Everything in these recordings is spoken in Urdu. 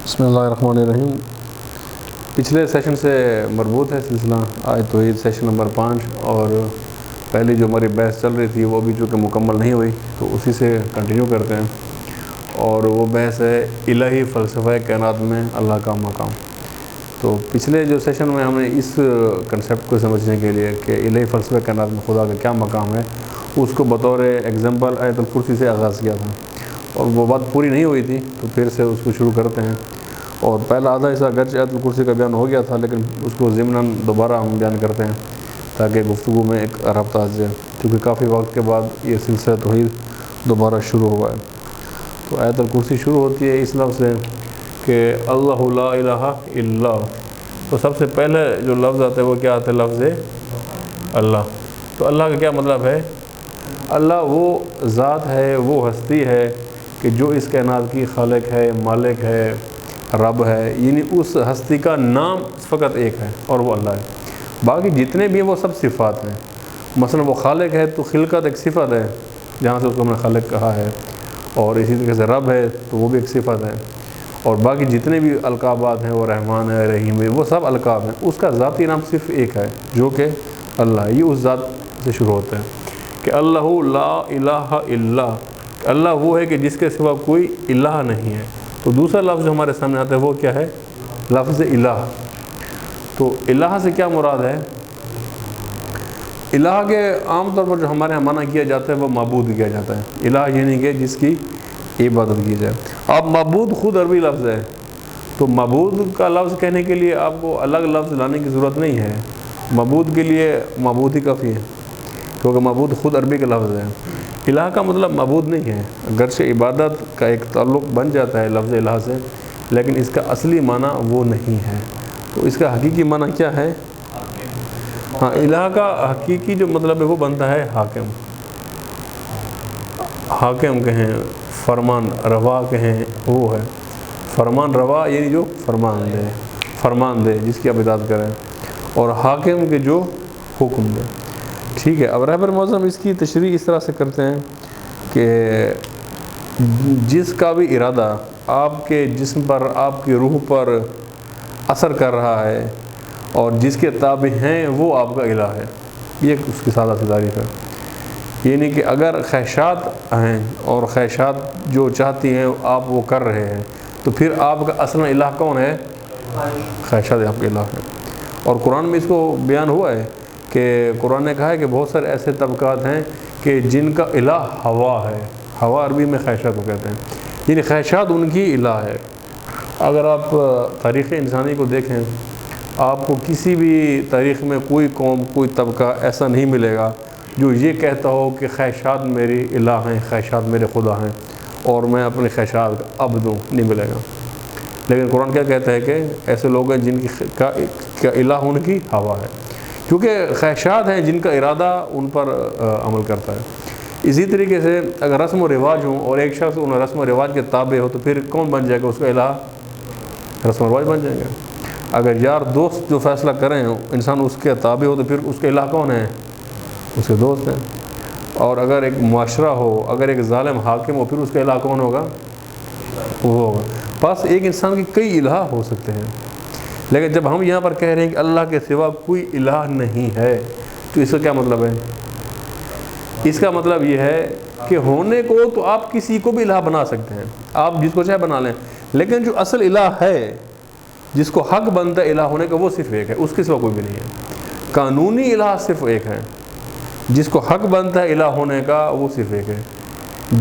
بسم اللہ الرحمن الرحیم۔ پچھلے سیشن سے مربوط ہے سلسلہ آیت توحید سیشن نمبر 5، اور پہلی جو ہماری بحث چل رہی تھی وہ بھی چونکہ مکمل نہیں ہوئی تو اسی سے کنٹینیو کرتے ہیں، اور وہ بحث ہے الہی فلسفہ کائنات میں اللہ کا مقام۔ تو پچھلے جو سیشن میں ہم نے اس کنسیپٹ کو سمجھنے کے لیے کہ الہی فلسفہ کائنات میں خدا کا کیا مقام ہے، اس کو بطور ایگزامپل آیت الکرسی سے آغاز کیا تھا، اور وہ بات پوری نہیں ہوئی تھی تو پھر سے اس کو شروع کرتے ہیں۔ اور پہلا آدھا حصہ گرچہ آیت الکرسی کا بیان ہو گیا تھا، لیکن اس کو ضمناً دوبارہ ہم بیان کرتے ہیں تاکہ گفتگو میں ایک ربط آ جائے، کیونکہ کافی وقت کے بعد یہ سلسلہ توحید دوبارہ شروع ہوا ہے۔ تو آیت الکرسی شروع ہوتی ہے اس لفظ سے کہ اللہ لا الہ الا، تو سب سے پہلے جو لفظ آتا ہے وہ کیا آتا ہے؟ لفظ اللہ۔ تو اللہ کا کیا مطلب ہے؟ اللہ وہ ذات ہے، وہ ہستی ہے کہ جو اس کائنات کی خالق ہے، مالک ہے، رب ہے، یعنی اس ہستی کا نام فقط ایک ہے اور وہ اللہ ہے۔ باقی جتنے بھی ہیں وہ سب صفات ہیں۔ مثلا وہ خالق ہے تو خلقت ایک صفت ہے، جہاں سے اس کو ہم نے خالق کہا ہے، اور اسی طریقے سے رب ہے تو وہ بھی ایک صفت ہے، اور باقی جتنے بھی القابات ہیں وہ رحمان ہے، رحیم ہے، وہ سب القاب ہیں۔ اس کا ذاتی نام صرف ایک ہے جو کہ اللہ ہے۔ یہ اس ذات سے شروع ہوتا ہے کہ اللہ لا الہ الا، اللہ وہ ہے کہ جس کے سوا کوئی الہ نہیں ہے۔ تو دوسرا لفظ جو ہمارے سامنے آتا ہے وہ کیا ہے؟ لفظ الہ۔ تو الہ سے کیا مراد ہے؟ الہ کے عام طور پر جو ہمارے یہاں معنی کیا جاتا ہے وہ معبود کیا جاتا ہے۔ الہ یعنی کہ جس کی عبادت کی جائے۔ اب معبود خود عربی لفظ ہے، تو معبود کا لفظ کہنے کے لیے آپ کو الگ لفظ لانے کی ضرورت نہیں ہے، معبود کے لیے معبود ہی کافی ہے، کیونکہ معبود خود عربی کا لفظ ہے۔ الہ کا مطلب معبود نہیں ہے، اگرچہ عبادت کا ایک تعلق بن جاتا ہے لفظ الہ سے، لیکن اس کا اصلی معنی وہ نہیں ہے۔ تو اس کا حقیقی معنی کیا ہے؟ ہاں، الہ کا حقیقی جو مطلب ہے وہ بنتا ہے حاکم۔ حاکم کہیں، فرمان روا کہیں، وہ ہے فرمان روا، یعنی جو فرمان دے جس کی آپ اطاعت کریں، اور حاکم کے جو حکم دے۔ ٹھیک ہے، اب رہبر معظم اس کی تشریح اس طرح سے کرتے ہیں کہ جس کا بھی ارادہ آپ کے جسم پر، آپ کی روح پر اثر کر رہا ہے اور جس کے تابع ہیں وہ آپ کا الہ ہے۔ یہ اس کی سادہ سی تعریف ہے۔ یعنی کہ اگر خواہشات ہیں اور خواہشات جو چاہتی ہیں آپ وہ کر رہے ہیں، تو پھر آپ کا اصل الہ کون ہے؟ خواہشات آپ کا الہ ہے۔ اور قرآن میں اس کو بیان ہوا ہے کہ قرآن نے کہا ہے کہ بہت سارے ایسے طبقات ہیں کہ جن کا الہ ہوا ہے۔ ہوا عربی میں خواہشات کو کہتے ہیں، یعنی خواہشات ان کی الہ ہے۔ اگر آپ تاریخ انسانی کو دیکھیں، آپ کو کسی بھی تاریخ میں کوئی قوم، کوئی طبقہ ایسا نہیں ملے گا جو یہ کہتا ہو کہ خواہشات میری الہ ہیں، خواہشات میرے خدا ہیں اور میں اپنے خواہشات کا عبد ہوں، نہیں ملے گا۔ لیکن قرآن کیا کہتا ہے کہ ایسے لوگ ہیں جن کا الہ ان کی ہوا ہے، کیونکہ خواہشات ہیں جن کا ارادہ ان پر عمل کرتا ہے۔ اسی طریقے سے اگر رسم و رواج ہوں اور ایک شخص ان رسم و رواج کے تابع ہو تو پھر کون بن جائے گا اس کا الہ؟ رسم و رواج بن جائیں گے۔ اگر یار دوست جو فیصلہ کریں انسان اس کے تابع ہو تو پھر اس کا الہ کون ہے؟ اس کے دوست ہیں۔ اور اگر ایک معاشرہ ہو، اگر ایک ظالم حاکم ہو، پھر اس کا الہ کون ہوگا؟ وہ ہوگا۔ بس ایک انسان کے کئی الہ ہو سکتے ہیں، لیکن جب ہم یہاں پر کہہ رہے ہیں کہ اللہ کے سوا کوئی الہ نہیں ہے تو اس کا کیا مطلب ہے؟ اس کا مطلب یہ ہے کہ ہونے کو تو آپ کسی کو بھی الہ بنا سکتے ہیں، آپ جس کو چاہے بنا لیں، لیکن جو اصل الہ ہے، جس کو حق بنتا ہے الہ ہونے کا، وہ صرف ایک ہے، اس کے سوا کوئی بھی نہیں ہے۔ قانونی الہ صرف ایک ہے، جس کو حق بنتا ہے الہ ہونے کا وہ صرف ایک ہے،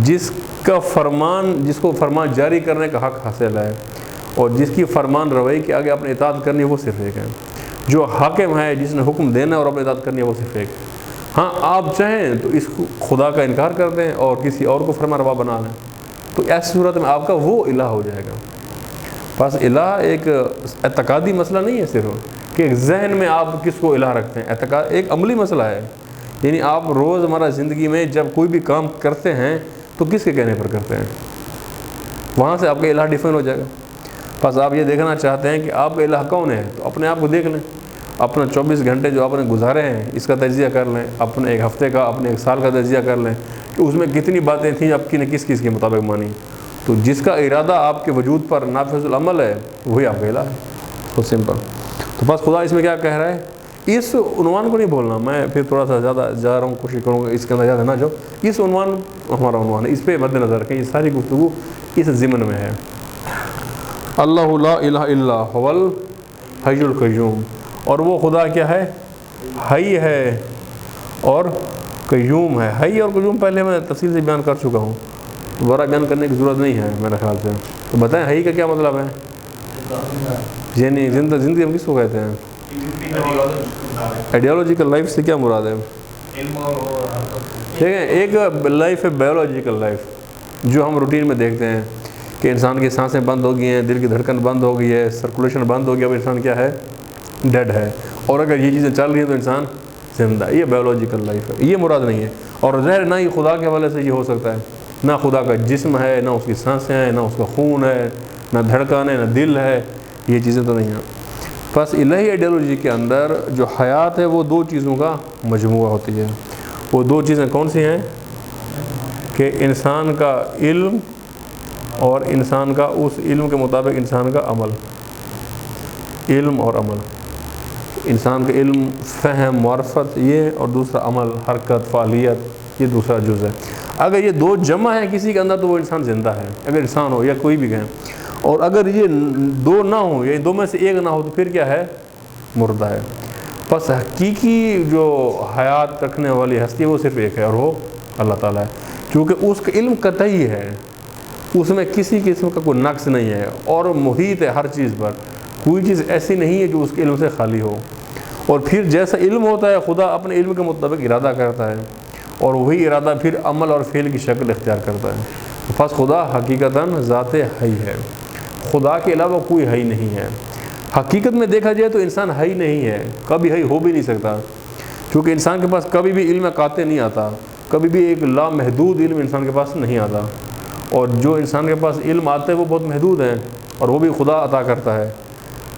جس کو فرمان جاری کرنے کا حق حاصل ہے اور جس کی فرمان روی کے آگے اپنی اطاعت کرنی ہے وہ صرف ایک ہے۔ جو حاکم ہے، جس نے حکم دینا اور اپنی اطاعت کرنی ہے وہ صرف ایک ہے۔ ہاں، آپ چاہیں تو اس خدا کا انکار کر دیں اور کسی اور کو فرما روا بنا لیں، تو ایسی صورت میں آپ کا وہ الہ ہو جائے گا۔ بس الہ ایک اعتقادی مسئلہ نہیں ہے صرف کہ ذہن میں آپ کس کو الہ رکھتے ہیں، اعتقاد ایک عملی مسئلہ ہے۔ یعنی آپ روزمرہ زندگی میں جب کوئی بھی کام کرتے ہیں تو کس کے کہنے پر کرتے ہیں، وہاں سے آپ کا الہ ڈیفائن ہو جائے گا۔ بس آپ یہ دیکھنا چاہتے ہیں کہ آپ کا الہ کون ہے تو اپنے آپ کو دیکھ لیں، اپنا 24 گھنٹے جو آپ نے گزارے ہیں اس کا تجزیہ کر لیں، اپنے ایک ہفتے کا، اپنے ایک سال کا تجزیہ کر لیں کہ اس میں کتنی باتیں تھیں آپ کی نے کس کے مطابق مانی، تو تو جس کا ارادہ آپ کے وجود پر نافذ العمل ہے وہی آپ کا الہ ہے، بہت سمپل۔ تو بس خدا اس میں کیا کہہ رہا ہے، اس عنوان کو نہیں بولنا، میں پھر تھوڑا سا زیادہ جا رہا ہوں، کوشش کروں گا اس کے اندر زیادہ نہ جاؤ، اس عنوان ہمارا عنوان ہے، اس پہ مد نظر رکھیں، یہ ساری گفتگو اس ضمن میں ہے۔ اللہ لا الہ الا هو الحی القیوم، اور وہ خدا کیا ہے، حی ہے اور قیوم ہے۔ حی اور قیوم پہلے میں تفصیل سے بیان کر چکا ہوں، دوبارہ بیان کرنے کی ضرورت نہیں ہے میرے خیال سے۔ تو بتائیں حی کا کیا مطلب ہے؟ یعنی زندگی ہم کس کو کہتے ہیں؟ آئیڈیالوجیکل لائف سے کیا مراد ہے؟ دیکھیں، ایک لائف ہے بایولوجیکل لائف جو ہم روٹین میں دیکھتے ہیں کہ انسان کی سانسیں بند ہو گئی ہیں، دل کی دھڑکن بند ہو گئی ہے، سرکولیشن بند ہو گیا، اب انسان کیا ہے، ڈیڈ ہے۔ اور اگر یہ چیزیں چل رہی ہیں تو انسان زندہ ہے، یہ بایولوجیکل لائف ہے، یہ مراد نہیں ہے۔ اور ظاہر نہ ہی خدا کے حوالے سے یہ ہو سکتا ہے، نہ خدا کا جسم ہے، نہ اس کی سانسیں ہیں، نہ اس کا خون ہے، نہ دھڑکن ہے، نہ دل ہے، یہ چیزیں تو نہیں ہیں۔ بس الہی آئیڈیالوجی کے اندر جو حیات ہے وہ دو چیزوں کا مجموعہ ہوتی ہے۔ وہ دو چیزیں کون سی ہیں کہ انسان کا علم اور انسان کا اس علم کے مطابق انسان کا عمل، علم اور عمل، انسان کا علم، فہم، معرفت یہ، اور دوسرا عمل، حرکت، فعالیت، یہ دوسرا جز ہے۔ اگر یہ دو جمع ہیں کسی کے اندر تو وہ انسان زندہ ہے، اگر انسان ہو یا کوئی بھی کہیں۔ اور اگر یہ دو نہ ہوں یا دو میں سے ایک نہ ہو تو پھر کیا ہے، مردہ ہے۔ بس حقیقی جو حیات رکھنے والی ہستی وہ صرف ایک ہے اور وہ اللہ تعالیٰ ہے، کیونکہ اس کا علم قطعی ہے، اس میں کسی قسم کا کوئی نقص نہیں ہے، اور محیط ہے ہر چیز پر، کوئی چیز ایسی نہیں ہے جو اس کے علم سے خالی ہو۔ اور پھر جیسا علم ہوتا ہے خدا اپنے علم کے مطابق ارادہ کرتا ہے، اور وہی ارادہ پھر عمل اور فعل کی شکل اختیار کرتا ہے۔ بس خدا حقیقتاً ذات حی ہے، خدا کے علاوہ کوئی حی نہیں ہے۔ حقیقت میں دیکھا جائے تو انسان حی نہیں ہے، کبھی حی ہو بھی نہیں سکتا، کیونکہ انسان کے پاس کبھی بھی علم قاطع نہیں آتا، کبھی بھی ایک لامحدود علم انسان کے پاس نہیں آتا، اور جو انسان کے پاس علم آتا ہے وہ بہت محدود ہے، اور وہ بھی خدا عطا کرتا ہے۔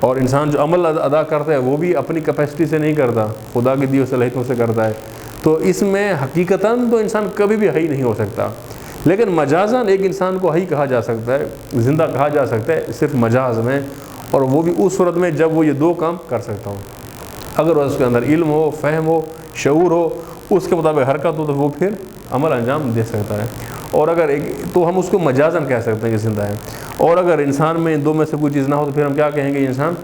اور انسان جو عمل ادا کرتا ہے وہ بھی اپنی کیپیسٹی سے نہیں کرتا، خدا کی دی ہوئی صلاحیتوں سے کرتا ہے۔ تو اس میں حقیقتاً تو انسان کبھی بھی حی نہیں ہو سکتا، لیکن مجازاً ایک انسان کو حی کہا جا سکتا ہے، زندہ کہا جا سکتا ہے، صرف مجاز میں، اور وہ بھی اس صورت میں جب وہ یہ دو کام کر سکتا ہو۔ اگر اس کے اندر علم ہو، فہم ہو، شعور ہو، اس کے مطابق حرکت ہو تو وہ پھر عمل انجام دے سکتا ہے، اور اگر تو ہم اس کو مجازاً کہہ سکتے ہیں کہ زندہ ہے۔ اور اگر انسان میں ان دو میں سے کوئی چیز نہ ہو تو پھر ہم کیا کہیں گے، یہ انسان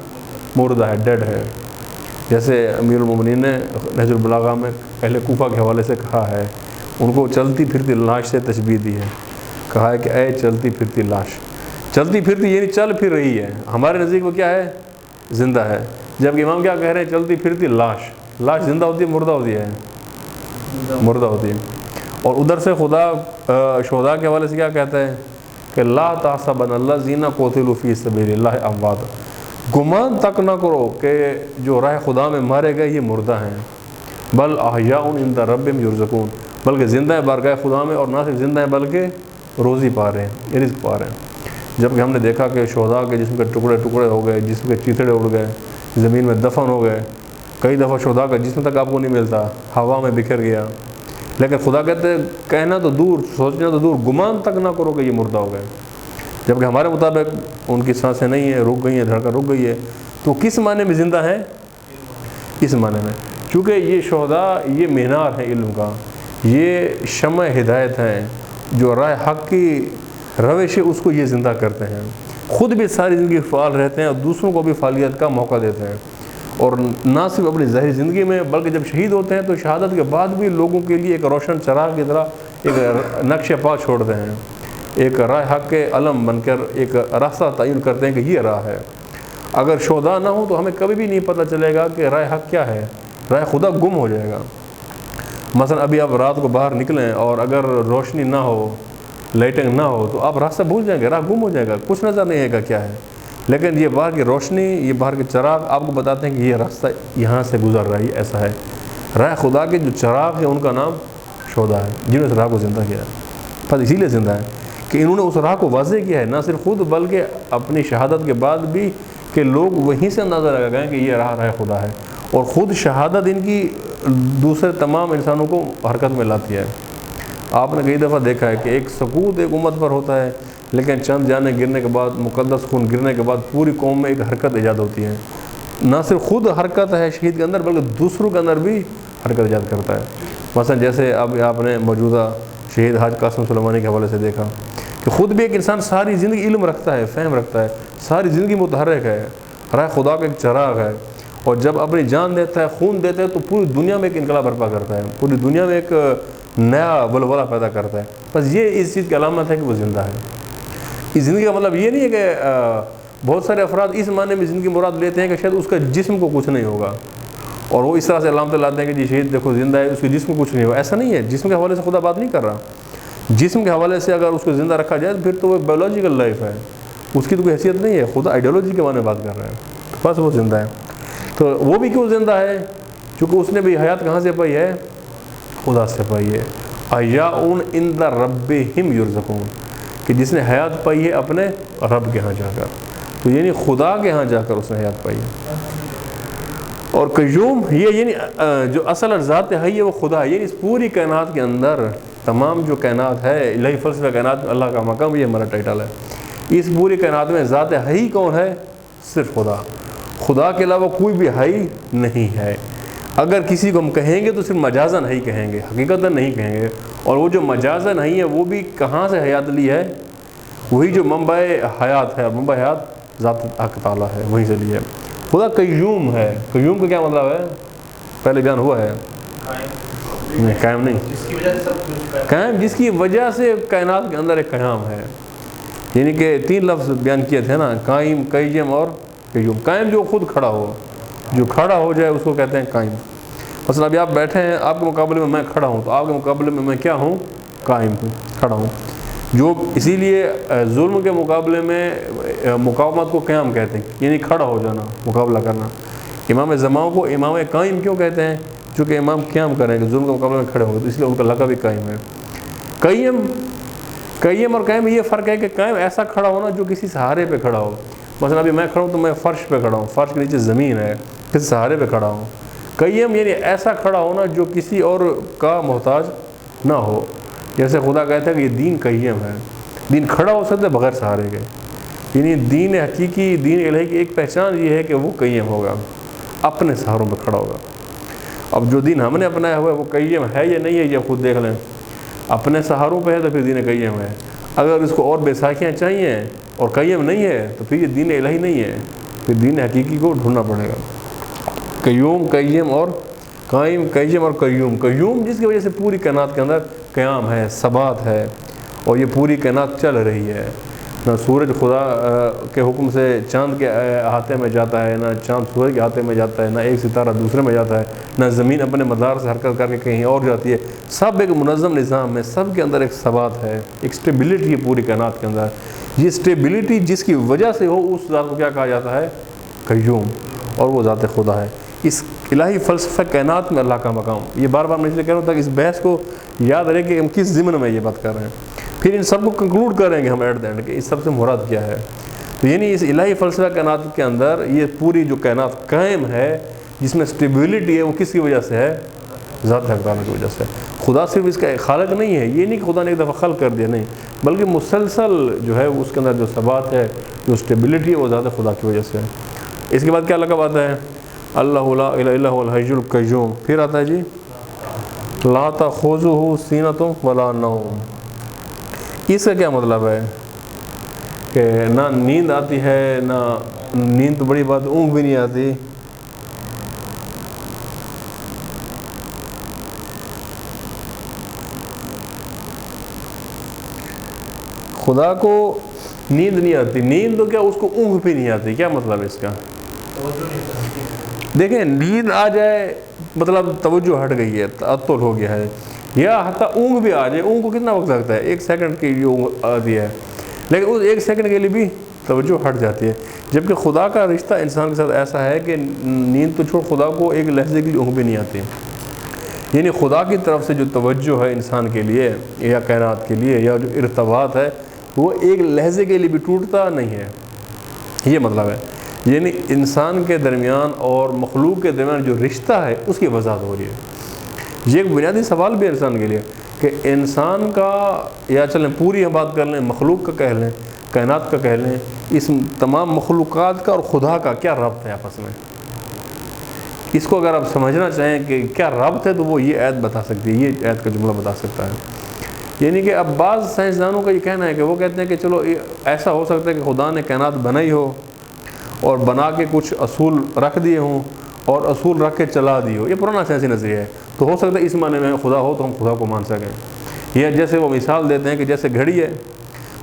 مردہ ہے، ڈیڈ ہے۔ جیسے امیر المومنین نے نہج البلاغہ میں اہل کوفہ کے حوالے سے کہا ہے، ان کو چلتی پھرتی لاش سے تشبیہ دی ہے، کہا ہے کہ اے چلتی پھرتی لاش، چلتی پھرتی یعنی چل پھر رہی ہے، ہمارے نزدیک وہ کیا ہے، زندہ ہے، جبکہ امام کیا کہہ رہے ہیں، چلتی پھرتی لاش۔ لاش زندہ ہوتی ہے، مردہ ہوتی ہے، مردہ ہوتی ہے۔ اور ادھر سے خدا شہداء کے حوالے سے کیا کہتا ہے کہ لا تحسبن الذین قتلوا فی سبیل اللہ اموات، گمان تک نہ کرو کہ جو راہ خدا میں مارے گئے یہ مردہ ہیں، بل احیاء عند ربہم یرزقون، بلکہ زندہ ہیں بارگاہ خدا میں، اور نہ صرف زندہ ہیں بلکہ روزی پا رہے ہیں، رزق پا رہے ہیں۔ جبکہ ہم نے دیکھا کہ شہداء کے جسم کے ٹکڑے ٹکڑے ہو گئے، جسم کے چیتڑے اڑ گئے، زمین میں دفن ہو گئے، کئی دفعہ شہداء کا جسم تک آپ کو نہیں ملتا، ہوا میں بکھر گیا، لیکن خدا کہتے ہیں کہنا تو دور، سوچنا تو دور، گمان تک نہ کرو کہ یہ مردہ ہو گئے۔ جبکہ ہمارے مطابق ان کی سانسیں نہیں ہیں، رک گئی ہیں، دھڑکن رک گئی ہے، تو کس معنی میں زندہ ہیں، اس معنی میں، چونکہ یہ شہداء یہ مینار ہے علم کا، یہ شمع ہدایت ہے، جو راہ حق کی روش ہے اس کو یہ زندہ کرتے ہیں، خود بھی ساری زندگی فعال رہتے ہیں اور دوسروں کو بھی فعالیت کا موقع دیتے ہیں، اور نہ صرف اپنی ظاہری زندگی میں بلکہ جب شہید ہوتے ہیں تو شہادت کے بعد بھی لوگوں کے لیے ایک روشن چراغ کی طرح ایک نقش پا چھوڑتے ہیں، ایک راہ حق کے علم بن کر ایک راستہ تعین کرتے ہیں کہ یہ راہ ہے۔ اگر شہداء نہ ہو تو ہمیں کبھی بھی نہیں پتہ چلے گا کہ راہ حق کیا ہے، راہ خدا گم ہو جائے گا۔ مثلا ابھی آپ رات کو باہر نکلیں اور اگر روشنی نہ ہو، لائٹنگ نہ ہو تو آپ راستہ بھول جائیں گے، راہ گم ہو جائے گا، کچھ نظر نہیں آئے گا کیا ہے۔ لیکن یہ باہر کی روشنی، یہ باہر کے چراغ آپ کو بتاتے ہیں کہ یہ راستہ یہاں سے گزر رہا ہے، یہ ایسا ہے۔ راہ خدا کے جو چراغ ہیں ان کا نام شہداء ہے، جنہوں نے اس راہ کو زندہ کیا ہے، بس اسی لیے زندہ ہے کہ انہوں نے اس راہ کو واضح کیا ہے، نہ صرف خود بلکہ اپنی شہادت کے بعد بھی، کہ لوگ وہیں سے اندازہ لگا گئے کہ یہ راہ خدا ہے، اور خود شہادت ان کی دوسرے تمام انسانوں کو حرکت میں لاتی ہے۔ آپ نے کئی دفعہ دیکھا ہے کہ ایک سکوت ایک امت پر ہوتا ہے لیکن چند جانیں گرنے کے بعد، مقدس خون گرنے کے بعد پوری قوم میں ایک حرکت ایجاد ہوتی ہے. نہ صرف خود حرکت ہے شہید کے اندر، بلکہ دوسروں کے اندر بھی حرکت ایجاد کرتا ہے. مثلا جیسے اب آپ نے موجودہ شہید حاج قاسم سلیمانی کے حوالے سے دیکھا کہ خود بھی ایک انسان ساری زندگی علم رکھتا ہے، فہم رکھتا ہے، ساری زندگی متحرک ہے، راہ خدا کا ایک چراغ ہے، اور جب اپنی جان دیتا ہے، خون دیتا ہے، تو پوری دنیا میں ایک انقلاب برپا کرتا ہے، پوری دنیا میں ایک نیا ولولہ پیدا کرتا ہے. بس یہ اس چیز کی علامت ہے کہ وہ زندہ ہے. اس زندگی کا مطلب یہ نہیں ہے کہ بہت سارے افراد اس معنی میں زندگی مراد لیتے ہیں کہ شاید اس کا جسم کو کچھ نہیں ہوگا، اور وہ اس طرح سے علامت لاتے ہیں کہ جی شہید دیکھو زندہ ہے، اس کے جسم کو کچھ نہیں ہوگا. ایسا نہیں ہے. جسم کے حوالے سے خدا بات نہیں کر رہا. جسم کے حوالے سے اگر اس کو زندہ رکھا جائے پھر تو وہ بایولوجیکل لائف ہے، اس کی تو کوئی حیثیت نہیں ہے. خدا آئیڈیالوجی کے بارے میں بات کر رہا ہے، بس وہ زندہ ہے. تو وہ بھی کیوں زندہ ہے؟ چونکہ اس نے بھی حیات کہاں سے پائی ہے؟ خدا سے پائی ہے. احیاء عند ربہم یرزقون، کہ جس نے حیات پائی ہے اپنے رب کے ہاں جا کر. تو یعنی خدا کے ہاں جا کر اس نے حیات پائی ہے. اور قیوم یہ یعنی جو اصل ذات حی ہے وہ خدا ہے. یعنی اس پوری کائنات کے اندر تمام جو کائنات ہے، الہی فلسفہ کائنات میں اللہ کا مقام، یہ ہمارا ٹائٹل ہے. اس پوری کائنات میں ذات حی کون ہے؟ صرف خدا. خدا کے علاوہ کوئی بھی حی نہیں ہے. اگر کسی کو ہم کہیں گے تو صرف مجازن حی کہیں گے، حقیقتاً نہیں کہیں گے. اور وہ جو مجازن حی ہے وہ بھی کہاں سے حیات لی ہے؟ وہی جو منبع حیات ہے. منبع حیات ذات حق تعالیٰ ہے، وہیں سے لی ہے. خدا قیوم ہے. قیوم کا کیا مطلب ہے؟ پہلے بیان ہوا ہے. نہیں، قائم نہیں. قائم جس کی وجہ سے کائنات کے اندر ایک قیام ہے. یعنی کہ 3 لفظ بیان کیے تھے نا، قائم، قیم اور قیوم. قائم جو خود کھڑا ہو، جو کھڑا ہو جائے اس کو کہتے ہیں قائم. مثلا ابھی آپ بیٹھے ہیں، آپ کے مقابلے میں میں کھڑا ہوں، تو آپ کے مقابلے میں کیا ہوں؟ قائم ہوں، کھڑا ہوں. جو اسی لیے ظلم کے مقابلے میں مقاومت کو قیام کہتے ہیں، یعنی کھڑا ہو جانا، مقابلہ کرنا. امام زماؤں کو امام قائم کیوں کہتے ہیں؟ چونکہ امام قیام کریں گے، ظلم کے مقابلے میں کھڑے ہوں گے، تو اس لیے ان کا لقب بھی قائم ہے. قیم اور قائم یہ فرق ہے کہ قائم ایسا کھڑا ہونا جو کسی سہارے پہ کھڑا ہو. مثلا ابھی میں کھڑا ہوں تو میں فرش پہ کھڑا ہوں، فرش کے نیچے زمین ہے، کسی سہارے پہ کھڑا ہوں. قیم یعنی ایسا کھڑا ہونا جو کسی اور کا محتاج نہ ہو. جیسے خدا کہتا ہے کہ یہ دین قیم ہے. دین کھڑا ہو سکتا ہے بغیر سہارے کے. یعنی دین حقیقی، دین الہی کی ایک پہچان یہ ہے کہ وہ قیم ہوگا، اپنے سہاروں پہ کھڑا ہوگا. اب جو دین ہم نے اپنایا ہوا ہے وہ قیم ہے یا نہیں ہے یہ خود دیکھ لیں. اپنے سہاروں پہ ہے تو پھر دین قیم ہے. اگر اس کو اور بیساکھیاں چاہیے اور قیم نہیں ہے تو پھر یہ دین الہی نہیں ہے، پھر دین حقیقی کو ڈھونڈنا پڑے گا. قیوم، قیم اور قائم، قیم اور قیوم. قیوم جس کی وجہ سے پوری کائنات کے اندر قیام ہے، ثبات ہے، اور یہ پوری کائنات چل رہی ہے. نہ سورج خدا کے حکم سے چاند کے احاطے میں جاتا ہے، نہ چاند سورج کے احاطے میں جاتا ہے، نہ ایک ستارہ دوسرے میں جاتا ہے، نہ زمین اپنے مدار سے حرکت کر کے کہیں اور جاتی ہے. سب ایک منظم نظام ہے، سب کے اندر ایک ثبات ہے، ایک اسٹیبلٹی ہے پوری کائنات کے اندر. یہ اسٹیبلٹی جس کی وجہ سے ہو اس ذات کو کیا کہا جاتا ہے؟ قیوم. اور وہ ذات خدا ہے. اس الہی فلسفہ کائنات میں اللہ کا مقام. یہ بار بار میں اس لیے کہہ رہا ہوں تاکہ اس بحث کو یاد رہے کہ ہم کس ضمن میں یہ بات کر رہے ہیں. پھر ان سب کو کنکلوڈ کریں گے ہم ایٹ دا اینڈ کہ اس سب سے مراد کیا ہے. تو یعنی اس الہی فلسفہ کائنات کے اندر یہ پوری جو کائنات قائم ہے، جس میں اسٹیبلٹی ہے، وہ کس کی وجہ سے ہے؟ ذات حق تعالیٰ کی وجہ سے. خدا صرف اس کا ایک خالق نہیں ہے. یہ نہیں کہ خدا نے ایک دفعہ خلق کر دیا، نہیں، بلکہ مسلسل جو ہے اس کے اندر جو ثبات ہے، جو اسٹیبلٹی ہے، وہ ذات خدا کی وجہ سے ہے. اس کے بعد کیا لقب آتا ہے؟ اللہ لا الہ الا هو الحی القیوم. پھر آتا ہے جی لا تأخذہ سینۃ ولا نوم. اس کا کیا مطلب ہے؟ کہ نہ نیند آتی ہے، نہ نیند تو بڑی بات، اونگ بھی نہیں آتی. خدا کو نیند نہیں آتی. نیند تو کیا، اس کو اونگ بھی نہیں آتی. کیا مطلب ہے اس کا؟ دیکھیں، نیند آ جائے مطلب توجہ ہٹ گئی ہے، تعطل ہو گیا ہے. یا حتیٰ اونگ بھی آ جائے، اونگ کو کتنا وقت لگتا ہے؟ 1 سیکنڈ کے لیے اونگ آتی ہے، لیکن اس 1 سیکنڈ کے لیے بھی توجہ ہٹ جاتی ہے. جبکہ خدا کا رشتہ انسان کے ساتھ ایسا ہے کہ نیند تو چھوڑ، خدا کو 1 لحظے کے لیے اونگ بھی نہیں آتی. یعنی خدا کی طرف سے جو توجہ ہے انسان کے لیے یا کائنات کے لیے، یا جو ارتباط ہے، وہ 1 لحظے کے لیے بھی ٹوٹتا نہیں ہے. یہ مطلب ہے. یعنی انسان کے درمیان اور مخلوق کے درمیان جو رشتہ ہے اس کی وضاحت ہو رہی ہے. یہ ایک بنیادی سوال بھی ہے انسان کے لیے کہ انسان کا، یا چلیں پوری ہم بات کر لیں، مخلوق کا کہہ لیں، کائنات کا کہہ لیں، اس تمام مخلوقات کا اور خدا کا کیا ربط ہے آپس میں. اس کو اگر آپ سمجھنا چاہیں کہ کیا ربط ہے تو وہ یہ آیت بتا سکتی ہے، یہ آیت کا جملہ بتا سکتا ہے. یعنی کہ اب بعض سائنسدانوں کا یہ کہنا ہے کہ وہ کہتے ہیں کہ چلو ایسا ہو سکتا ہے کہ خدا نے کائنات بنائی ہو اور بنا کے کچھ اصول رکھ دیے ہوں اور اصول رکھ کے چلا دی ہو. یہ پرانا سائنسی نظریہ ہے. تو ہو سکتا ہے اس معنی میں خدا ہو تو ہم خدا کو مان سکیں. یہ جیسے وہ مثال دیتے ہیں کہ جیسے گھڑی ہے،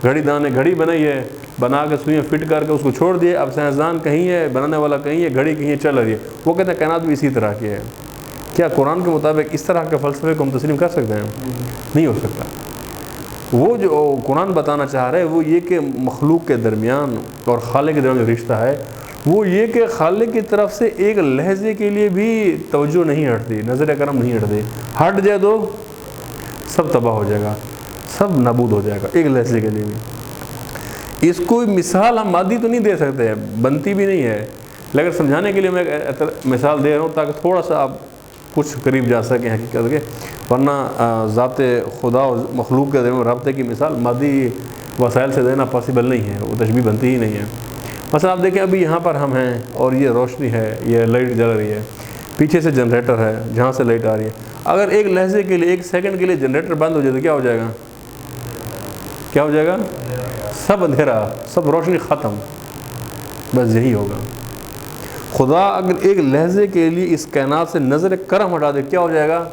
گھڑی دان نے گھڑی بنائی ہے، بنا کے سوئیاں فٹ کر کے اس کو چھوڑ دیے. اب سائنسدان کہیں ہے، بنانے والا کہیں ہے، گھڑی کہیں چل رہی ہے. وہ کہتے ہیں کائنات بھی اسی طرح کی ہے. کیا قرآن کے مطابق اس طرح کے فلسفے کو ہم تسلیم کر سکتے ہیں؟ نہیں ہو سکتا. وہ جو قرآن بتانا چاہ رہے ہیں وہ یہ کہ مخلوق کے درمیان اور خالق کے درمیان جو رشتہ ہے وہ یہ کہ خالق کی طرف سے ایک لحظے کے لیے بھی توجہ نہیں ہٹتی، نظر کرم نہیں ہٹتی. ہٹ جائے تو سب تباہ ہو جائے گا، سب نابود ہو جائے گا ایک لحظے کے لیے بھی. اس کو مثال ہم مادی تو نہیں دے سکتے، بنتی بھی نہیں ہے، لیکن سمجھانے کے لیے میں ایک مثال دے رہا ہوں تاکہ تھوڑا سا آپ کچھ قریب جا سکیں حقیقت کے. ورنہ ذات خدا اور مخلوق کے درمیان رابطے کی مثال مادی وسائل سے دینا پاسبل نہیں ہے، وہ تشبیہ بنتی ہی نہیں ہے. مثلا آپ دیکھیں ابھی یہاں پر ہم ہیں اور یہ روشنی ہے، یہ لائٹ جل رہی ہے، پیچھے سے جنریٹر ہے جہاں سے لائٹ آ رہی ہے. اگر ایک لحظے کے لیے، ایک سیکنڈ کے لیے جنریٹر بند ہو جائے تو کیا ہو جائے گا؟ کیا ہو جائے گا؟ سب اندھیرا، سب روشنی ختم. بس یہی ہوگا. خدا اگر ایک لحظے کے لیے اس کائنات سے نظر کرم ہٹا دے کیا ہو جائے گا؟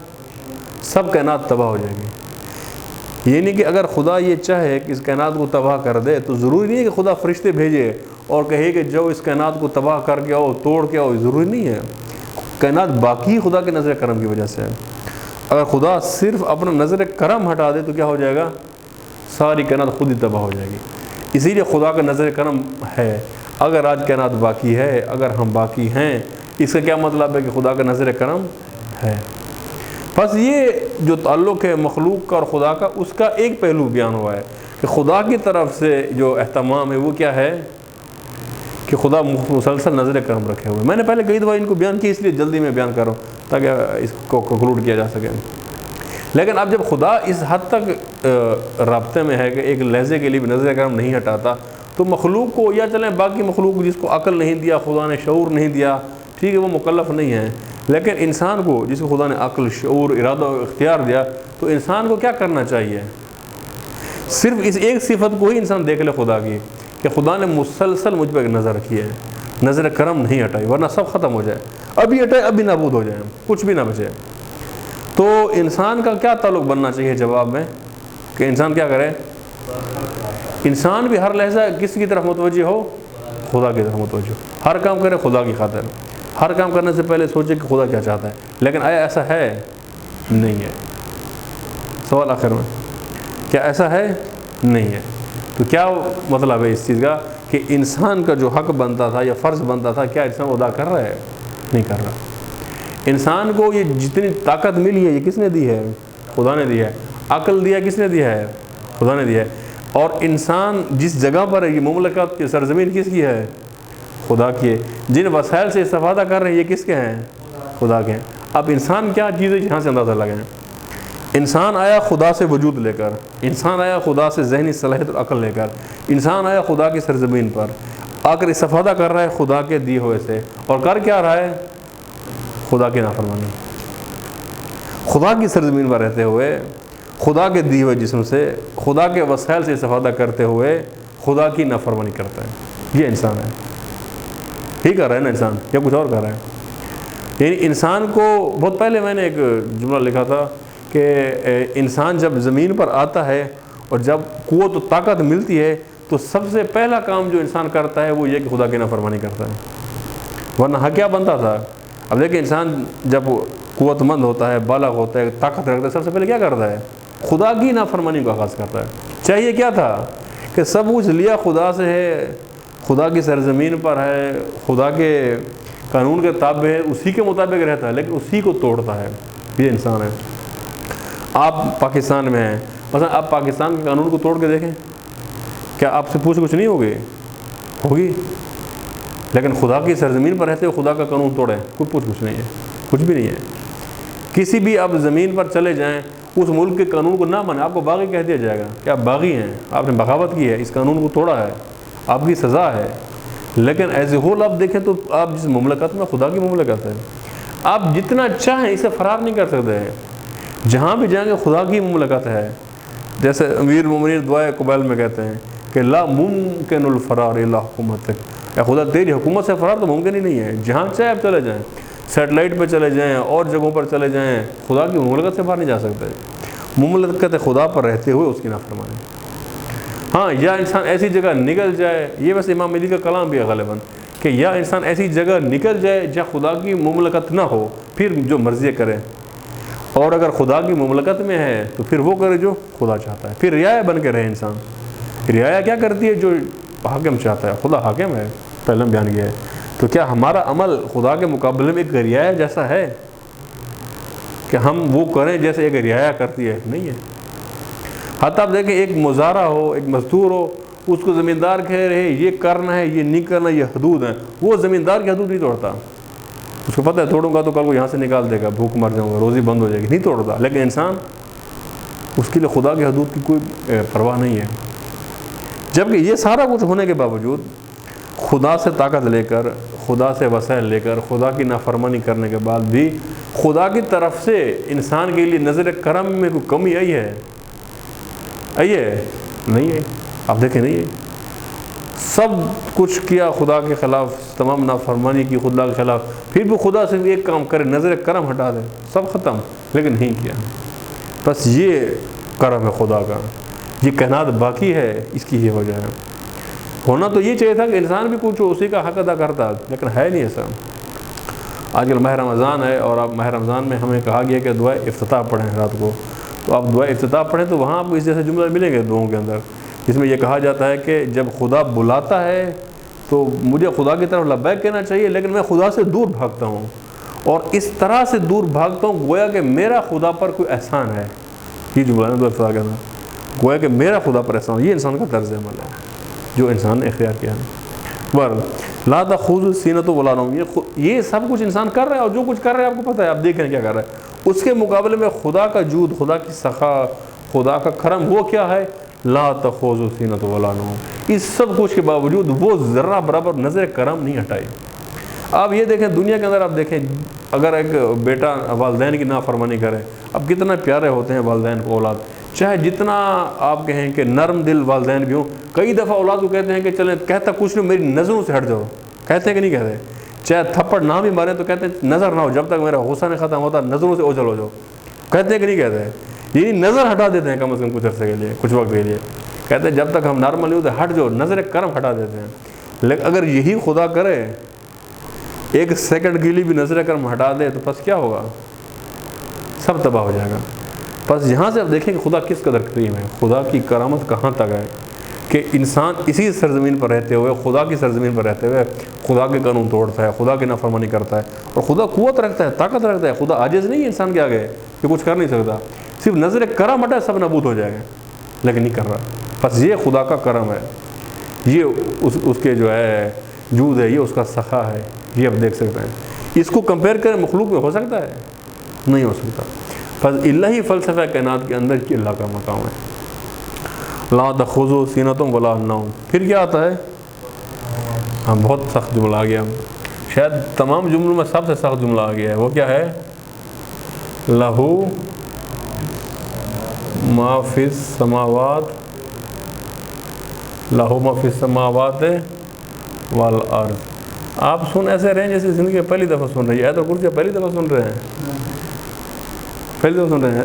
سب کائنات تباہ ہو جائے گی. یعنی کہ اگر خدا یہ چاہے کہ اس کائنات کو تباہ کر دے تو ضروری نہیں ہے کہ خدا فرشتے بھیجے اور کہے کہ جو اس کائنات کو تباہ کر کے آؤ، توڑ کے آؤ. ضروری نہیں ہے. کائنات باقی خدا کے نظر کرم کی وجہ سے ہے. اگر خدا صرف اپنا نظر کرم ہٹا دے تو کیا ہو جائے گا؟ ساری کائنات خود ہی تباہ ہو جائے گی. اسی لیے خدا کا نظر کرم ہے. اگر آج کائنات باقی ہے، اگر ہم باقی ہیں، اس کا کیا مطلب ہے کہ خدا کا نظر کرم ہے. بس یہ جو تعلق ہے مخلوق کا اور خدا کا، اس کا ایک پہلو بیان ہوا ہے کہ خدا کی طرف سے جو اہتمام ہے وہ کیا ہے کہ خدا مسلسل نظر کرم رکھے ہوئے. میں نے پہلے کئی دفعہ ان کو بیان کی، اس لیے جلدی میں بیان کر رہا ہوں تاکہ اس کو کنکلوڈ کیا جا سکے. لیکن اب جب خدا اس حد تک رابطے میں ہے کہ ایک لحظے کے لیے بھی نظر کرم نہیں ہٹاتا تو مخلوق کو، یا چلیں باقی مخلوق جس کو عقل نہیں دیا، خدا نے شعور نہیں دیا، ٹھیک ہے وہ مکلف نہیں ہے، لیکن انسان کو جس کو خدا نے عقل، شعور، ارادہ و اختیار دیا تو انسان کو کیا کرنا چاہیے؟ صرف اس ایک صفت کو ہی انسان دیکھ لے خدا کی کہ خدا نے مسلسل مجھ پہ نظر رکھی ہے، نظر کرم نہیں ہٹائی، ورنہ سب ختم ہو جائے. ابھی ہٹائے ابھی نابود ہو جائے، کچھ بھی نہ بچے. تو انسان کا کیا تعلق بننا چاہیے جواب میں کہ انسان کیا کرے؟ انسان بھی ہر لحظہ کس کی طرف متوجہ ہو؟ خدا کی طرف متوجہ. ہر کام کرے خدا کی خاطر. ہر کام کرنے سے پہلے سوچے کہ خدا کیا چاہتا ہے. لیکن آیا ایسا ہے؟ نہیں ہے. سوال آخر میں، کیا ایسا ہے؟ نہیں ہے. تو کیا مطلب ہے اس چیز کا کہ انسان کا جو حق بنتا تھا یا فرض بنتا تھا کیا انسان ادا کر رہا ہے؟ نہیں کر رہا. انسان کو یہ جتنی طاقت ملی ہے یہ کس نے دی ہے؟ خدا نے دی ہے. عقل دیا کس نے دیا ہے؟ خدا نے دیا ہے. اور انسان جس جگہ پر ہے، یہ مملکت کی سرزمین کس کی ہے؟ خدا کی ہے. جن وسائل سے استفادہ کر رہے ہیں یہ کس کے ہیں؟ خدا کے ہیں. اب انسان کیا چیز ہے جہاں سے اندازہ لگائیں؟ انسان آیا خدا سے وجود لے کر، انسان آیا خدا سے ذہنی صلاحیت اور عقل لے کر، انسان آیا خدا کی سرزمین پر آ کر استفادہ کر رہا ہے خدا کے دیے ہوئے سے، اور کر کیا رہا ہے؟ خدا کی نافرمانی. خدا کی سرزمین پر رہتے ہوئے، خدا کے دیے ہوئے جسم سے، خدا کے وسائل سے استفادہ کرتے ہوئے خدا کی نافرمانی کرتا ہے. یہ انسان ہے. ہی کر رہا ہے نا انسان، یا کچھ اور کر رہا ہے؟ یعنی انسان کو بہت پہلے میں نے ایک جملہ لکھا تھا کہ انسان جب زمین پر آتا ہے اور جب قوت و طاقت ملتی ہے تو سب سے پہلا کام جو انسان کرتا ہے وہ یہ کہ خدا کی نافرمانی کرتا ہے. ورنہ حق کیا بنتا تھا؟ اب دیکھیں انسان جب قوت مند ہوتا ہے، بالغ ہوتا ہے، طاقت رکھتا ہے، سب سے پہلے کیا کرتا ہے؟ خدا کی نافرمانی کو آغاز کرتا ہے. چاہیے کیا تھا کہ سب کچھ لیا خدا سے ہے، خدا کی سرزمین پر ہے، خدا کے قانون کے تابع ہے، اسی کے مطابق رہتا ہے، لیکن اسی کو توڑتا ہے. یہ انسان ہے. آپ پاکستان میں ہیں، مثلا آپ پاکستان کے قانون کو توڑ کے دیکھیں، کیا آپ سے پوچھ کچھ نہیں ہوگی؟ ہوگی. لیکن خدا کی سرزمین پر رہتے ہوئے خدا کا قانون توڑیں، کوئی پوچھ کچھ نہیں ہے، کچھ بھی نہیں ہے. کسی بھی آپ زمین پر چلے جائیں اس ملک کے قانون کو نہ مانے، آپ کو باغی کہہ دیا جائے گا کہ آپ باغی ہیں، آپ نے بغاوت کی ہے، اس قانون کو توڑا ہے، آپ کی سزا ہے۔ لیکن ایز اے ہول آپ دیکھیں تو آپ جس مملکت میں، خدا کی مملکت ہے، آپ جتنا چاہیں اسے فرار نہیں کر سکتے ہیں، جہاں بھی جائیں گے خدا کی مملکت ہے۔ جیسے امیر المومنین دعائے قبیل میں کہتے ہیں کہ لا ممکن الفرار الا حکومتک، اے خدا تیری حکومت سے فرار تو ممکن ہی نہیں ہے، جہاں چاہے آپ چلے جائیں، سیٹلائٹ پہ چلے جائیں اور جگہوں پر چلے جائیں، خدا کی مملکت سے باہر نہیں جا سکتے، مملکت خدا پر رہتے ہوئے اس کی نافرمانی۔ ہاں، یا انسان ایسی جگہ نکل جائے، یہ بس امام مہدی کا کلام بھی ہے غالباً، کہ یا انسان ایسی جگہ نکل جائے جہاں خدا کی مملکت نہ ہو، پھر جو مرضی کرے، اور اگر خدا کی مملکت میں ہے تو پھر وہ کرے جو خدا چاہتا ہے، پھر رعایا بن کے رہے انسان۔ رعایا کیا کرتی ہے؟ جو حاکم چاہتا ہے، خدا حاکم ہے، پہلے بیان کیا ہے، تو کیا ہمارا عمل خدا کے مقابلے میں ایک رعایا جیسا ہے کہ ہم وہ کریں جیسے ایک رعایا کرتی ہے؟ نہیں ہے۔ حتیٰ آپ دیکھیں، ایک مزارع ہو، ایک مزدور ہو، اس کو زمیندار کہہ رہے یہ کرنا ہے، یہ نہیں کرنا، یہ حدود ہیں، وہ زمیندار کی حدود نہیں توڑتا، اس کو پتہ ہے توڑوں گا تو کل کو یہاں سے نکال دے گا، بھوک مر جاؤں گا، روزی بند ہو جائے گی، نہیں توڑتا۔ لیکن انسان، اس کے لیے خدا کی حدود کی کوئی پرواہ نہیں ہے۔ جبکہ یہ سارا کچھ ہونے کے باوجود خدا سے طاقت لے کر، خدا سے وسائل لے کر، خدا کی نافرمانی کرنے کے بعد بھی خدا کی طرف سے انسان کے لیے نظر کرم میں کوئی کمی آئی ہے؟ نہیں ہے۔ آپ دیکھیں، نہیں ہے۔ سب کچھ کیا خدا کے خلاف، تمام نافرمانی کی خدا کے خلاف، پھر بھی خدا سے ایک کام کرے، نظر کرم ہٹا دے، سب ختم، لیکن نہیں کیا۔ بس یہ کرم ہے خدا کا، یہ کائنات باقی ہے، اس کی یہ وجہ ہے۔ ہونا تو یہ چاہیے تھا کہ انسان بھی کچھ اسی کا حق ادا کرتا، لیکن ہے نہیں ایسا۔ آج کل ماہ رمضان ہے، اور اب ماہ رمضان میں ہمیں کہا گیا کہ دعائے افتتاح پڑھیں رات کو، تو آپ دعائے افتتاح پڑھیں تو وہاں آپ کو اس جیسے جملے ملیں گے دعاؤں کے اندر، جس میں یہ کہا جاتا ہے کہ جب خدا بلاتا ہے تو مجھے خدا کی طرف لبیک کہنا چاہیے، لیکن میں خدا سے دور بھاگتا ہوں، اور اس طرح سے دور بھاگتا ہوں گویا کہ میرا خدا پر کوئی احسان ہے۔ یہ جملہ ہے دعائے افتتاح کے اندر، گویا کہ میرا خدا پر احسان۔ یہ انسان کا طرز عمل ہے جو انسان نے اختیار کیا ہے۔ لا تأخذہ سینۃ ولا نوم، یہ سب کچھ انسان کر رہا ہے، اور جو کچھ کر رہا ہے آپ کو پتہ ہے، آپ دیکھ رہے ہیں کیا کر رہا ہے۔ اس کے مقابلے میں خدا کا جود، خدا کی سخا، خدا کا کرم، وہ کیا ہے؟ لا تأخذہ سینۃ ولا نوم۔ اس سب کچھ کے باوجود وہ ذرہ برابر نظر کرم نہیں ہٹائی۔ آپ یہ دیکھیں، دنیا کے اندر آپ دیکھیں، اگر ایک بیٹا والدین کی نافرمانی کرے، اب کتنا پیارے ہوتے ہیں والدین کو اولاد، چاہے جتنا آپ کہیں کہ نرم دل والدین بھی ہوں، کئی دفعہ اولاد کو کہتے ہیں کہ چلیں، کہتا کچھ نہیں، میری نظروں سے ہٹ جاؤ، کہتے ہیں کہ نہیں کہتے؟ چاہے تھپڑ نہ بھی مارے تو کہتے ہیں نظر نہ ہو، جب تک میرا غصہ نہیں ختم ہوتا نظروں سے اوجھل ہو جاؤ، کہتے ہیں کہ نہیں کہتے؟ یہ نظر ہٹا دیتے ہیں کم از کم کچھ عرصے کے لیے، کچھ وقت کے لیے، کہتے ہیں جب تک ہم نارمل نہیں ہوتے ہٹ جاؤ، نظر کرم ہٹا دیتے ہیں۔ لیکن اگر یہی خدا کرے، ایک سیکنڈ کے لیے بھی نظر کرم ہٹا دے، تو پس کیا ہوگا؟ سب تباہ ہو جائے گا۔ بس یہاں سے آپ دیکھیں کہ خدا کس قدر کریم ہے، خدا کی کرامت کہاں تک ہے کہ انسان اسی سرزمین پر رہتے ہوئے، خدا کی سرزمین پر رہتے ہوئے خدا کے قانون توڑتا ہے، خدا کی نافرمانی کرتا ہے، اور خدا قوت رکھتا ہے، طاقت رکھتا ہے، خدا عاجز نہیں ہے انسان کے آگے کہ کچھ کر نہیں سکتا، صرف نظر کرم ہٹا سب نابود ہو جائے گا، لیکن نہیں کر رہا۔ بس یہ خدا کا کرم ہے، یہ اس کے جو ہے جود ہے، یہ اس کا سخا ہے، یہ آپ دیکھ سکتے ہیں۔ اس کو کمپیئر کریں مخلوق میں ہو سکتا ہے؟ نہیں ہو سکتا۔ بس الہی فلسفہ کائنات کے اندر کی اللہ کا مقام ہے۔ لا تأخذہ سینۃ ولا نوم۔ پھر کیا آتا ہے؟ ہاں، بہت سخت جملہ آ گیا، شاید تمام جملوں میں سب سے سخت جملہ آ گیا ہے، وہ کیا ہے؟ لہو ما فی السماوات، لہو ما فی السماوات والارض۔ آپ سن ایسے رہے ہیں جیسے زندگی پہلی دفعہ سن رہی ہے، آیت الکرسی پہلی دفعہ سن رہے ہیں، پہلی دفعہ سن رہے ہیں۔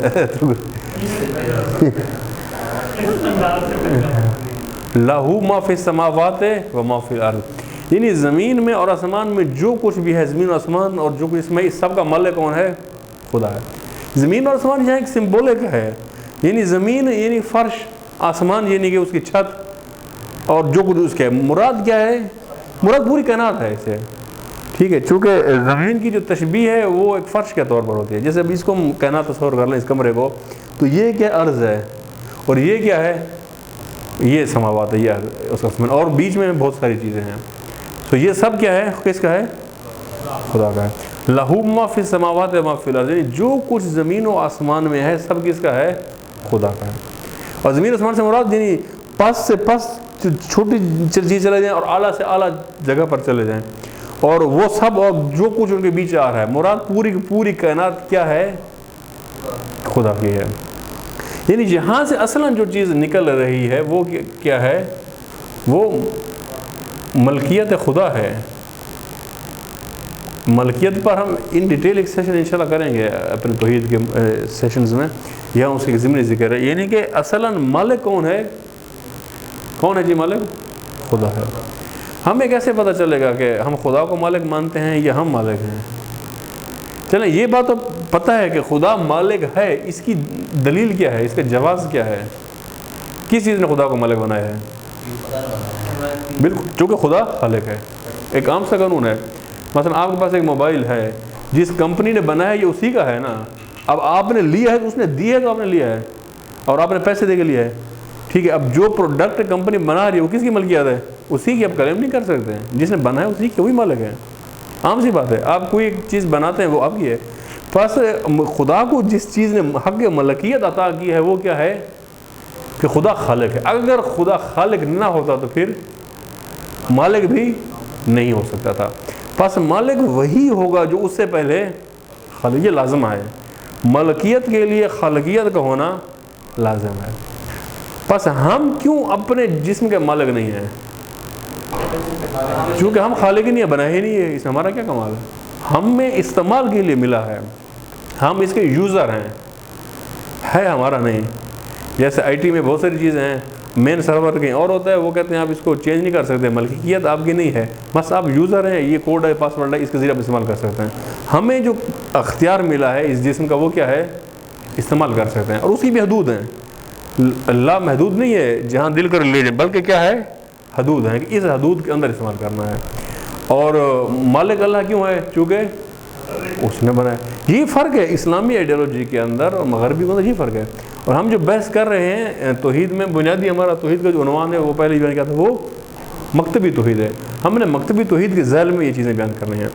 لہو ما فی السماوات و ما فی الارض، یعنی زمین میں اور آسمان میں جو کچھ بھی ہے، زمین و آسمان اور جو کچھ اس میں، اس سب کا مالک کون ہے؟ خدا ہے۔ زمین اور آسمان یہاں ایک سمبولک ہے، یعنی زمین یعنی فرش، آسمان یعنی کہ اس کی چھت، اور جو کچھ اس کے، مراد کیا ہے؟ مراد پوری کائنات ہے اسے، ٹھیک ہے؟ چونکہ زمین کی جو تشبیہ ہے وہ ایک فرش کے طور پر ہوتی ہے، جیسے اب اس کو ہم کائنات تصور کر لیں، اس کمرے کو، تو یہ کیا عرض ہے، اور یہ کیا ہے؟ یہ سماوات ہے، یہ اس کا، اور بیچ میں بہت ساری چیزیں ہیں، تو یہ سب کیا ہے؟ کس کا ہے؟ خدا کا ہے۔ لہو ما فی السماوات و ما فی الارض، یعنی جو کچھ زمین و آسمان میں ہے سب کس کا ہے؟ خدا کا ہے۔ اور زمین و آسمان سے مراد یعنی پس سے پس چھوٹی چیز چلے جائیں اور اعلیٰ سے اعلیٰ جگہ پر چلے جائیں، اور وہ سب اور جو کچھ ان کے بیچ آ رہا ہے، مراد پوری کی پوری کائنات کیا ہے؟ خدا کی ہے۔ یعنی جہاں سے اصلاً جو چیز نکل رہی ہے وہ کیا ہے؟ وہ ملکیت خدا ہے۔ ملکیت پر ہم ان ڈیٹیل ایک سیشن انشاءاللہ کریں گے اپنے توحید کے سیشنز میں، یہاں اس کے ضمنی ذکر ہے۔ یعنی کہ اصلاً مالک کون ہے؟ کون ہے جی مالک؟ خدا ہے۔ ہمیں کیسے پتہ چلے گا کہ ہم خدا کو مالک مانتے ہیں یا ہم مالک ہیں؟ چلیں یہ بات تو پتہ ہے کہ خدا مالک ہے، اس کی دلیل کیا ہے؟ اس کا جواز کیا ہے؟ کس چیز نے خدا کو مالک بنایا ہے؟ بالکل، چونکہ خدا خالق ہے۔ ایک عام سا قانون ہے، مثلا آپ کے پاس ایک موبائل ہے، جس کمپنی نے بنایا ہے یہ اسی کا ہے نا۔ اب آپ نے لیا ہے تو اس نے دی ہے تو آپ نے لیا ہے، اور آپ نے پیسے دے کے لیا ہے، ٹھیک ہے۔ اب جو پروڈکٹ کمپنی بنا رہی ہے وہ کس کی ملکیت ہے؟ اسی کی آپ کلیم نہیں کر سکتے ہیں، جس نے بنایا اسی کی، وہی مالک ہے۔ عام سی بات ہے، آپ کوئی ایک چیز بناتے ہیں وہ آپ کی ہے۔ بس خدا کو جس چیز نے حق ملکیت عطا کی ہے وہ کیا ہے؟ کہ خدا خالق ہے۔ اگر خدا خالق نہ ہوتا تو پھر مالک بھی نہیں ہو سکتا تھا۔ بس مالک وہی ہوگا جو اس سے پہلے خالق، یہ لازم ہے۔ ملکیت کے لیے خالقیت کا ہونا لازم ہے۔ بس ہم کیوں اپنے جسم کے مالک نہیں ہیں؟ چونکہ ہم خالق ہی نہیں ہیں، بنا ہی نہیں ہے، اس میں ہمارا کیا کمال ہے؟ ہمیں استعمال کے لیے ملا ہے، ہم اس کے یوزر ہیں، ہے ہمارا نہیں۔ جیسے آئی ٹی میں بہت ساری چیزیں ہیں، مین سرور کہیں اور ہوتا ہے، وہ کہتے ہیں آپ اس کو چینج نہیں کر سکتے، ملکیت آپ کی نہیں ہے، بس آپ یوزر ہیں، یہ کوڈ ہے، پاسورڈ ہے، اس کے ذریعے آپ استعمال کر سکتے ہیں۔ ہمیں جو اختیار ملا ہے اس جسم کا وہ کیا ہے؟ استعمال کر سکتے ہیں، اور اس کی بھی حدود ہیں۔ اللہ محدود نہیں ہے جہاں دل کر لے جائے، بلکہ کیا ہے؟ حدود ہیں کہ اس حدود کے اندر استعمال کرنا ہے۔ اور مالک اللہ کیوں ہے؟ چونکہ اس نے بنایا۔ یہ فرق ہے اسلامی آئیڈیالوجی کے اندر اور مغربی کے اندر، یہ فرق ہے۔ اور ہم جو بحث کر رہے ہیں توحید میں، بنیادی ہمارا توحید کا جو عنوان ہے وہ پہلے بیان کیا تھا، وہ مکتبی توحید ہے۔ ہم نے مکتبی توحید کے ذیل میں یہ چیزیں بیان کرنی ہیں۔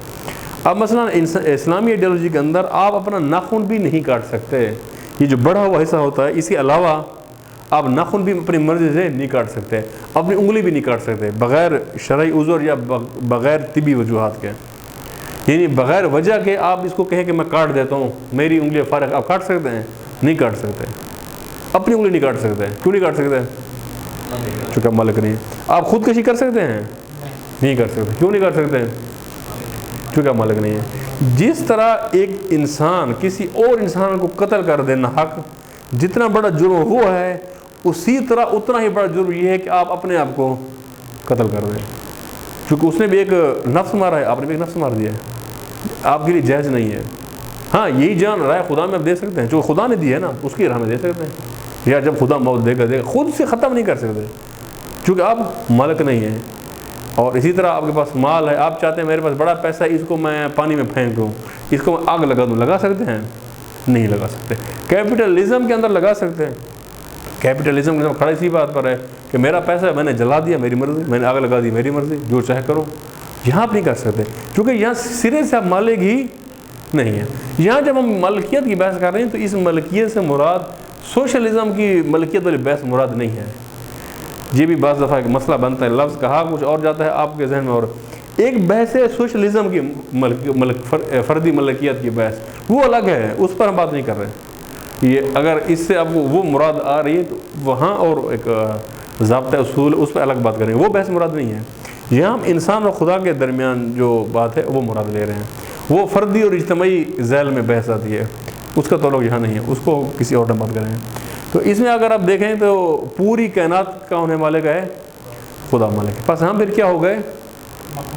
اب مثلا اسلامی آئیڈیالوجی کے اندر آپ اپنا ناخن بھی نہیں کاٹ سکتے، یہ جو بڑھا ہوا حصہ ہوتا ہے، اس کے علاوہ آپ ناخن بھی اپنی مرضی سے نہیں کاٹ سکتے، اپنی انگلی بھی نہیں کاٹ سکتے بغیر شرعی عذر یا بغیر طبی وجوہات کے۔ یعنی بغیر وجہ کے آپ اس کو کہیں کہ میں کاٹ دیتا ہوں، میری انگلی فارغ، آپ کاٹ سکتے ہیں؟ نہیں کاٹ سکتے، اپنی انگلی نہیں کاٹ سکتے۔ کیوں نہیں کاٹ سکتے؟ چونکہ مالک نہیں ہے۔ آپ خودکشی کر سکتے ہیں؟ نہیں کر سکتے۔ کیوں نہیں کر سکتے؟ چونکہ مالک نہیں ہے۔ جس طرح ایک انسان کسی اور انسان کو قتل کر دینا حق جتنا بڑا جرم وہ ہے، اسی طرح اتنا ہی بڑا جرم یہ ہے کہ آپ اپنے آپ کو قتل کر دیں، چونکہ اس نے بھی ایک نفس مارا ہے، آپ نے بھی ایک نفس مار دیا ہے، آپ کے لیے جائز نہیں ہے۔ ہاں یہی جان رائے خدا میں آپ دے سکتے ہیں، جو خدا نے دی ہے نا اس کی راہ میں دے سکتے ہیں، یا جب خدا موت دے گا خود سے ختم نہیں کر سکتے، چونکہ آپ مالک نہیں ہیں۔ اور اسی طرح آپ کے پاس مال ہے، آپ چاہتے ہیں میرے پاس بڑا پیسہ ہے، اس کو میں پانی میں پھینک دوں، اس کو میں آگ لگا دوں، لگا سکتے ہیں؟ نہیں لگا سکتے۔ کیپٹلزم کے اندر لگا سکتے ہیں، کیپٹلزم کے اندر کھڑا اسی بات پر ہے کہ میرا پیسہ ہے، میں نے جلا دیا میری مرضی، میں نے آگ لگا دی میری مرضی، جو چاہے کرو۔ یہاں آپ نہیں کر سکتے، کیونکہ یہاں سرے سے آپ مالک ہی نہیں ہے۔ یہاں جب ہم ملکیت کی بحث کر رہے ہیں تو اس ملکیت سے مراد سوشلزم کی ملکیت والی بحث مراد نہیں ہے۔ یہ بھی بعض دفعہ ایک مسئلہ بنتا ہے، لفظ کہا کچھ اور جاتا ہے آپ کے ذہن میں، اور ایک بحث ہے سوشلزم کی فردی ملکیت کی بحث، وہ الگ ہے، اس پر ہم بات نہیں کر رہے۔ یہ اگر اس سے آپ کو وہ مراد آ رہی ہے تو وہاں اور ایک ضابطہ اصول اس پہ الگ بات کریں گے، وہ بحث مراد نہیں ہے۔ یہاں ہم انسان اور خدا کے درمیان جو بات ہے وہ مراد لے رہے ہیں، وہ فردی اور اجتماعی ذیل میں بحث آتی ہے، اس کا تعلق یہاں نہیں ہے، اس کو کسی اور بات کریں گے۔ تو اس میں اگر آپ دیکھیں تو پوری کائنات کا ہونے والے کا ہے خدا مالک ہے۔ بس ہم پھر کیا ہو گئے؟